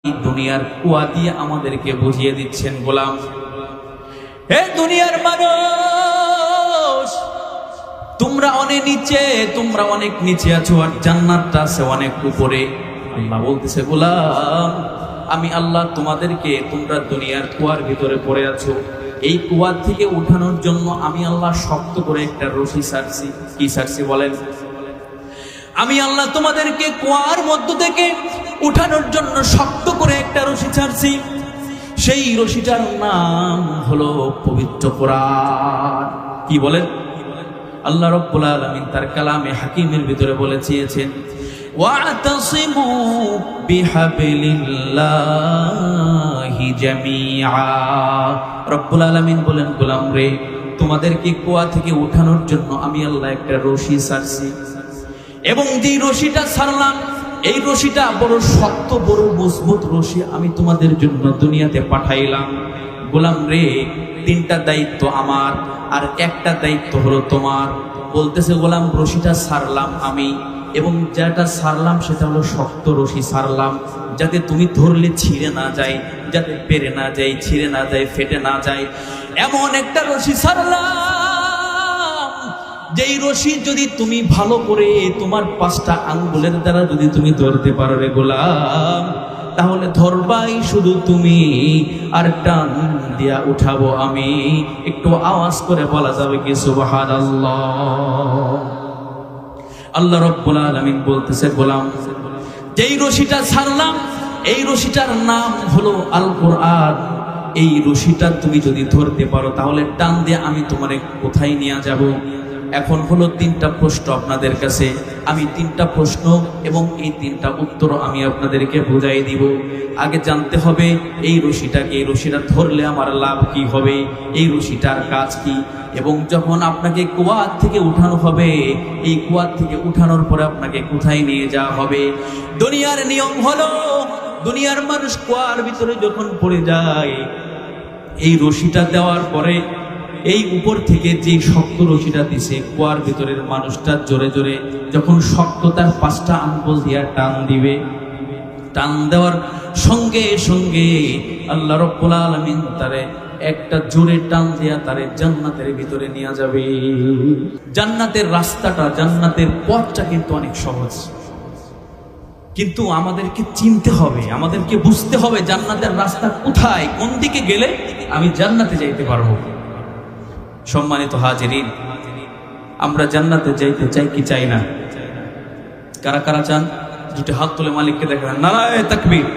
এই দুনিয়ার কুয়া দিয়ে আমাদেরকে বুঝিয়ে দিচ্ছেন, গোলাম হে দুনিয়ার মানুষ, তোমরা অনেক নিচে আছো আর জান্নাতটা আছে অনেক উপরে। আল্লাহ বলতেছে, গোলাম আমি আল্লাহ তোমাদেরকে, তোমরা দুনিয়ার কুয়ার ভিতরে পড়ে আছো, এই কুয়ার থেকে উঠানোর জন্য আমি আল্লাহ শক্ত করে একটা রশি ছাড়ছি। কি ছাড়ছি বলেন? আমি আল্লাহ তোমাদেরকে কুয়ার মধ্য থেকে উঠানোর জন্য শক্ত করে একটা রশি ছাড়ছি। সেই রশিটার নাম হলো পবিত্র কোরআন। কি বলেন? আল্লাহ রাব্বুল আলামিন তার কালামে হাকিমের ভিতরে বলেছেন, ওয়াতাসিমু বিহাবলিল্লাহি জামিআ। রাব্বুল আলামিন বলেন, গোলাম রে, তোমাদেরকে কুয়া থেকে উঠানোর জন্য আমি আল্লাহ একটা রশি ছাড়ছি, এবং যে রশিটা ছাড়লাম এই রশিটা বড় শক্ত, বড় মজবুত রশি আমি তোমাদের জন্য দুনিয়াতে পাঠাইলাম। গোলাম রে, তিনটা দায়িত্ব আমার আর একটা দায়িত্ব হলো তোমার। বলতেছে, গোলাম রশিটা ছাড়লাম আমি, এবং যেটা ছাড়লাম সেটা হলো শক্ত রশি ছাড়লাম, যাতে তুমি ধরলে ছিঁড়ে না যায়, যাতে পেরে না যায়, ছিঁড়ে না যায়, ফেটে না যায়, এমন একটা রশি ছাড়লাম যেই রশি যদি তুমি ভালো করে তোমার 5টা আঙ্গুলের দ্বারা যদি তুমি ধরতে পারো রে গোলাম, তাহলে ধরবাই শুধু তুমি আর টান দিয়া উঠাবো আমি। একটু আওয়াজ করে বলা যাবে কি সুবহানাল্লাহ? আল্লাহ রাব্বুল আলামিন বলতেছে, গোলাম যেই রশিটা ছাড়লাম এই রশিটার নাম হলো আল কোরআন। এই রশিটা তুমি যদি ধরতে পারো তাহলে টান দিয়ে আমি তোমারে কোথায় নিয়ে যাব? এখন হলো 3টা প্রশ্ন আপনাদের কাছে। আমি 3টা প্রশ্ন এবং এই 3টা উত্তর আমি আপনাদেরকে বুঝাই দিব। আগে জানতে হবে এই রশিটাকে, এই রশিটা ধরলে আমার লাভ কি হবে, এই রশিটার কাজ কি, এবং যখন আপনাকে কুয়ার থেকে উঠানো হবে, এই কুয়ার থেকে উঠানোর পরে আপনাকে কোথায় নিয়ে যাওয়া হবে। দুনিয়ার নিয়ম হলো, দুনিয়ার মানুষ কুয়ার ভিতরে যখন পড়ে যায়, এই রশিটা দেওয়ার পরে এই উপর থেকে যে শক্ত রশিটা দিছে, কুয়ার ভিতরের মানুষটা জোরে জোরে যখন শক্ত তার 5টা আঙ্গুল দিয়া টান দিবে, টান দেওয়ার সঙ্গে সঙ্গে আল্লাহ রাব্বুল আলামিন তারে একটা জোরে টান দিয়া তারে জান্নাতের ভিতরে নিয়ে যাবে। জান্নাতের রাস্তাটা, জান্নাতের পথটা কিন্তু অনেক সহজ, কিন্তু আমাদেরকে চিনতে হবে, আমাদেরকে বুঝতে হবে জান্নাতের রাস্তা কোথায়, কোন দিকে গেলে আমি জান্নাতে যাইতে পারবো। সম্মানিত হাজিরিন, আমরা জান্নাতে যাইতে চাই কি চাই না? কারা কারা চান? দুটো হাত তুলে মালিককে দেখান, নারায়ে তাকবীর।